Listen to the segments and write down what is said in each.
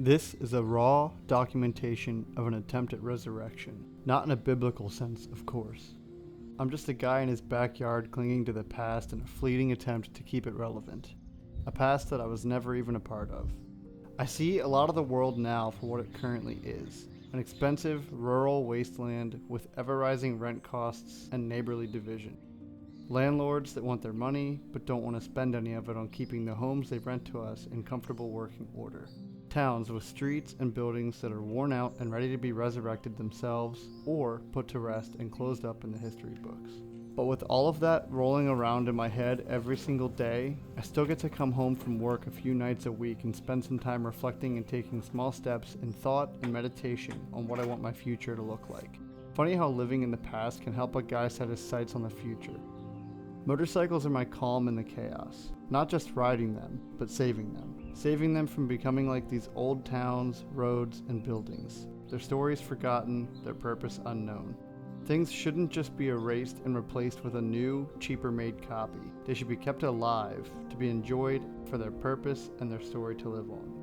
This is a raw documentation of an attempt at resurrection. Not in a biblical sense, of course. I'm just a guy in his backyard clinging to the past in a fleeting attempt to keep it relevant. A past that I was never even a part of. I see a lot of the world now for what it currently is. An expensive, rural wasteland with ever-rising rent costs and neighborly division. Landlords that want their money, but don't want to spend any of it on keeping the homes they rent to us in comfortable working order. Towns with streets and buildings that are worn out and ready to be resurrected themselves, or put to rest and closed up in the history books. But with all of that rolling around in my head every single day, I still get to come home from work a few nights a week and spend some time reflecting and taking small steps in thought and meditation on what I want my future to look like. Funny how living in the past can help a guy set his sights on the future. Motorcycles are my calm in the chaos. Not just riding them, but saving them. Saving them from becoming like these old towns, roads, and buildings. Their stories forgotten, their purpose unknown. Things shouldn't just be erased and replaced with a new, cheaper made copy. They should be kept alive, to be enjoyed for their purpose and their story to live on.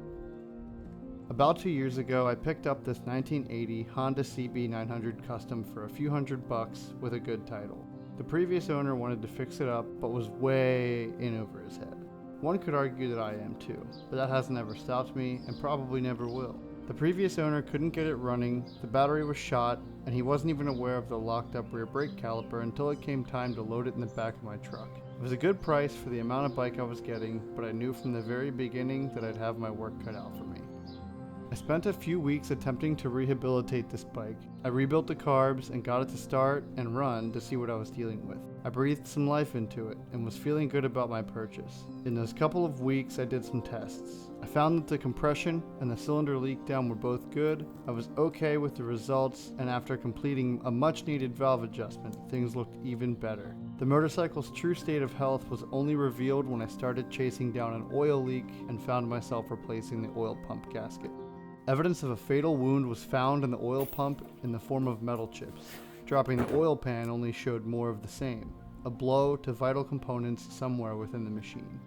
About 2 years ago, I picked up this 1980 Honda CB900 Custom for a few $100 with a good title. The previous owner wanted to fix it up, but was way in over his head. One could argue that I am too, but that hasn't ever stopped me and probably never will. The previous owner couldn't get it running, the battery was shot, and he wasn't even aware of the locked up rear brake caliper until it came time to load it in the back of my truck. It was a good price for the amount of bike I was getting, but I knew from the very beginning that I'd have my work cut out for me. I spent a few weeks attempting to rehabilitate this bike. I rebuilt the carbs and got it to start and run to see what I was dealing with. I breathed some life into it and was feeling good about my purchase. In those couple of weeks, I did some tests. I found that the compression and the cylinder leak down were both good. I was okay with the results, and after completing a much needed valve adjustment, things looked even better. The motorcycle's true state of health was only revealed when I started chasing down an oil leak and found myself replacing the oil pump gasket. Evidence of a fatal wound was found in the oil pump in the form of metal chips. Dropping the oil pan only showed more of the same, a blow to vital components somewhere within the machine.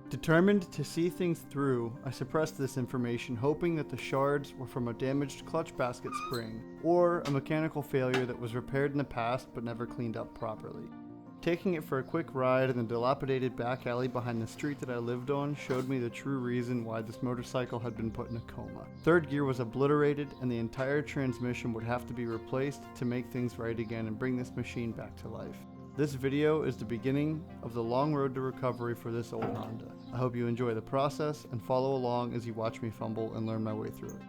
Determined to see things through, I suppressed this information, hoping that the shards were from a damaged clutch basket spring, or a mechanical failure that was repaired in the past but never cleaned up properly. Taking it for a quick ride in the dilapidated back alley behind the street that I lived on showed me the true reason why this motorcycle had been put in a coma. Third gear was obliterated and the entire transmission would have to be replaced to make things right again and bring this machine back to life. This video is the beginning of the long road to recovery for this old Honda. I hope you enjoy the process and follow along as you watch me fumble and learn my way through it.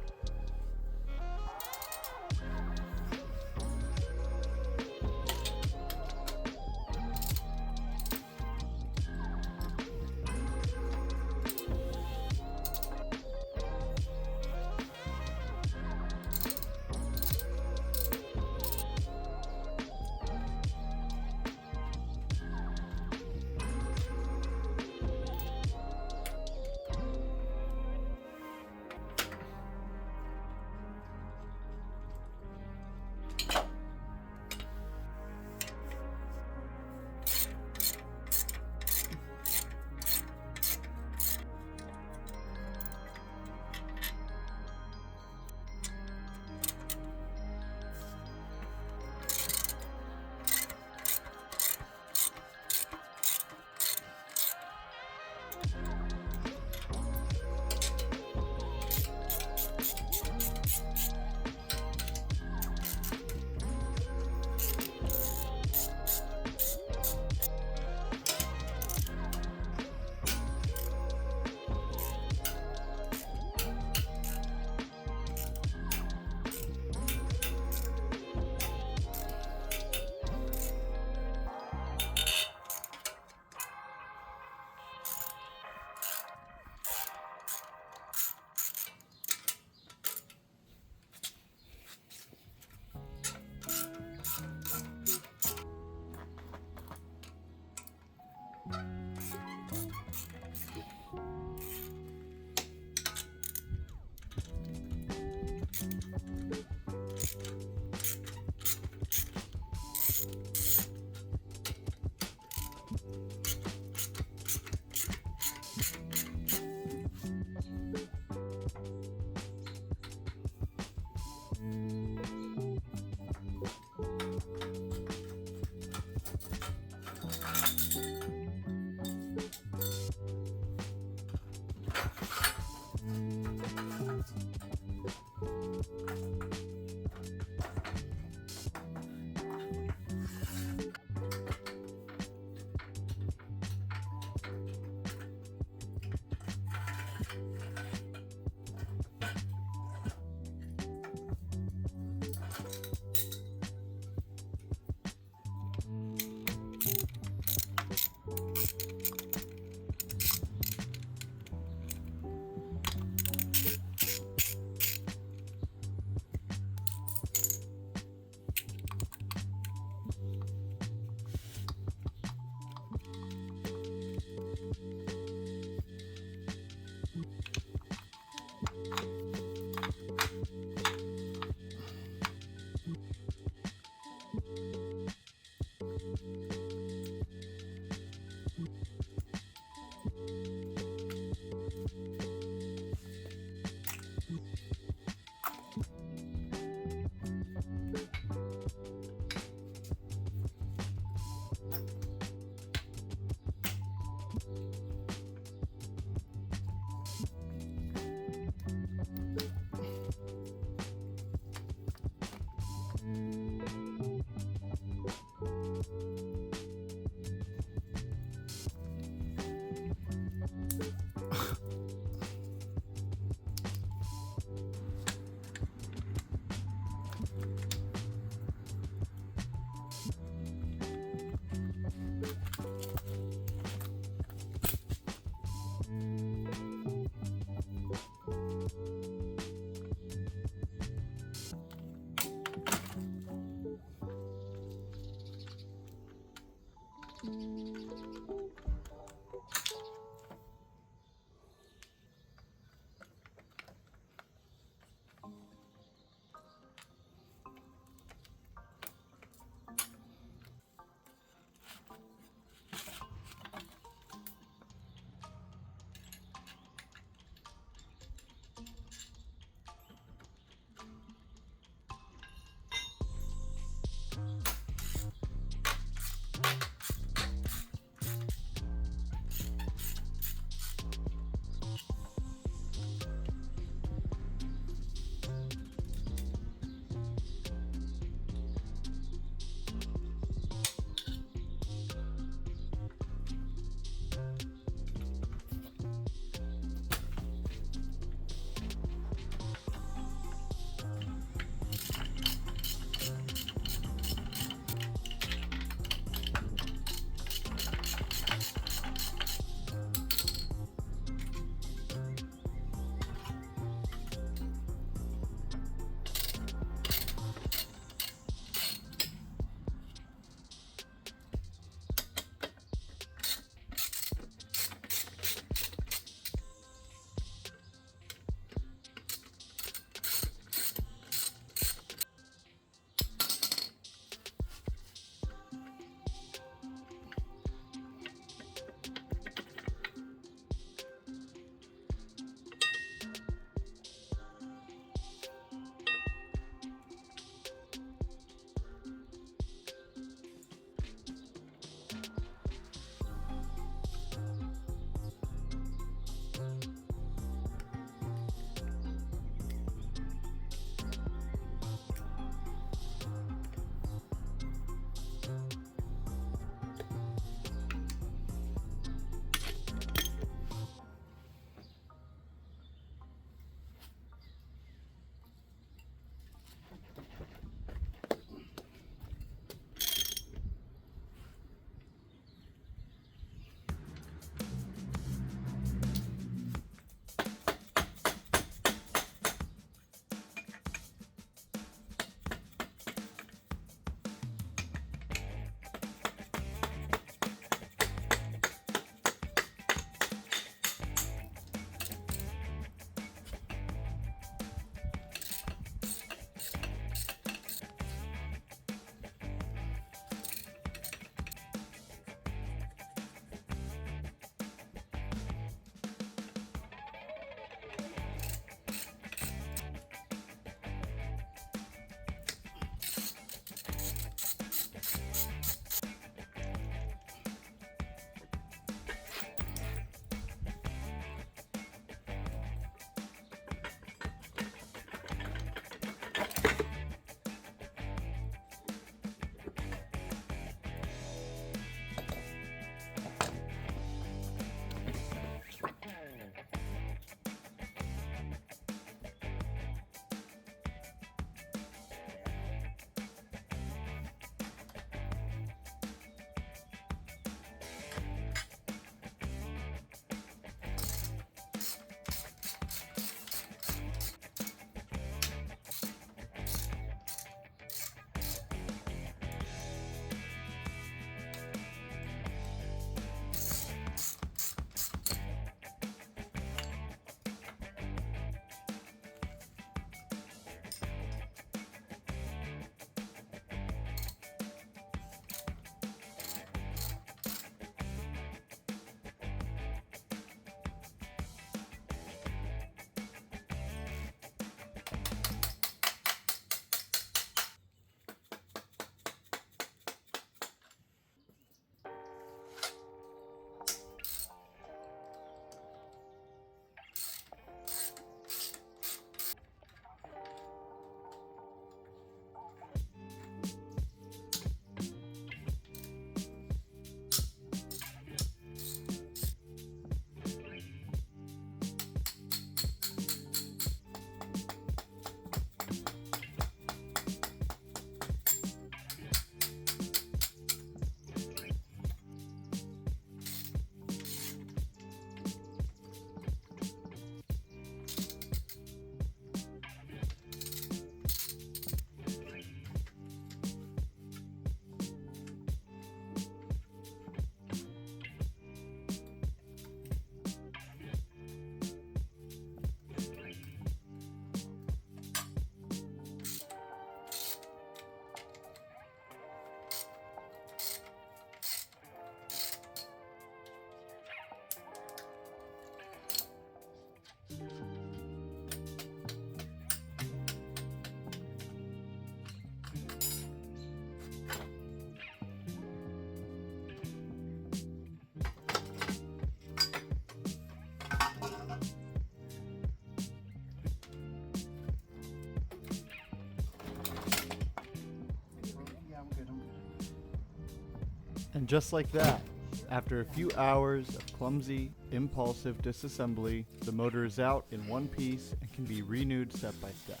And just like that, after a few hours of clumsy, impulsive disassembly, the motor is out in one piece and can be renewed step by step.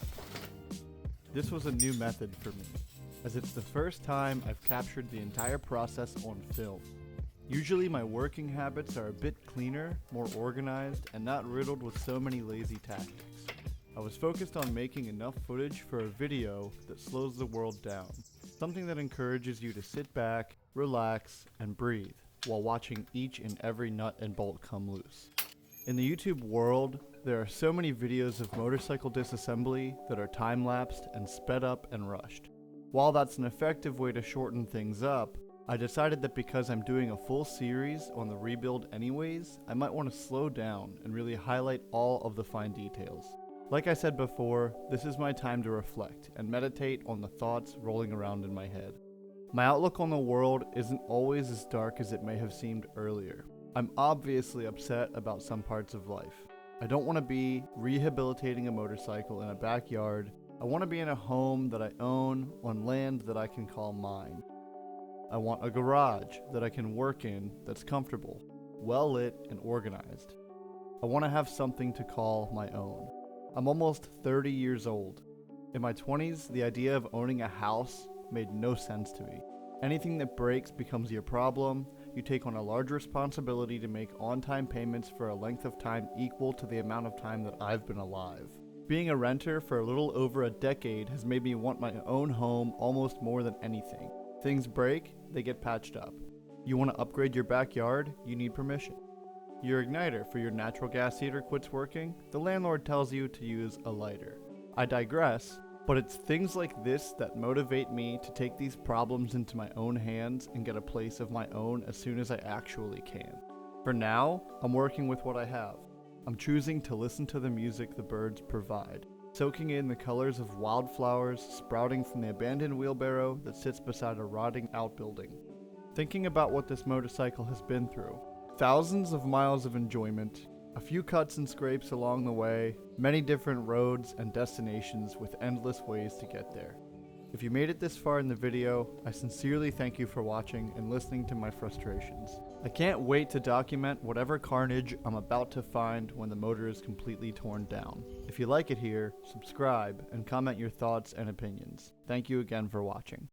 This was a new method for me, as it's the first time I've captured the entire process on film. Usually my working habits are a bit cleaner, more organized, and not riddled with so many lazy tactics. I was focused on making enough footage for a video that slows the world down, something that encourages you to sit back, relax, and breathe while watching each and every nut and bolt come loose. In the YouTube world, there are so many videos of motorcycle disassembly that are time-lapsed and sped up and rushed. While that's an effective way to shorten things up, I decided that because I'm doing a full series on the rebuild anyways, I might want to slow down and really highlight all of the fine details. Like I said before, this is my time to reflect and meditate on the thoughts rolling around in my head. My outlook on the world isn't always as dark as it may have seemed earlier. I'm obviously upset about some parts of life. I don't want to be rehabilitating a motorcycle in a backyard. I want to be in a home that I own on land that I can call mine. I want a garage that I can work in that's comfortable, well lit, and organized. I want to have something to call my own. I'm almost 30 years old. In my 20s, the idea of owning a house made no sense to me. Anything that breaks becomes your problem. You take on a large responsibility to make on-time payments for a length of time equal to the amount of time that I've been alive. Being a renter for a little over a decade has made me want my own home almost more than anything. Things break, they get patched up. You want to upgrade your backyard, you need permission. Your igniter for your natural gas heater quits working, the landlord tells you to use a lighter. I digress, but it's things like this that motivate me to take these problems into my own hands and get a place of my own as soon as I actually can. For now, I'm working with what I have. I'm choosing to listen to the music the birds provide, soaking in the colors of wildflowers sprouting from the abandoned wheelbarrow that sits beside a rotting outbuilding. Thinking about what this motorcycle has been through. Thousands of miles of enjoyment, a few cuts and scrapes along the way, many different roads and destinations with endless ways to get there. If you made it this far in the video, I sincerely thank you for watching and listening to my frustrations. I can't wait to document whatever carnage I'm about to find when the motor is completely torn down. If you like it here, subscribe and comment your thoughts and opinions. Thank you again for watching.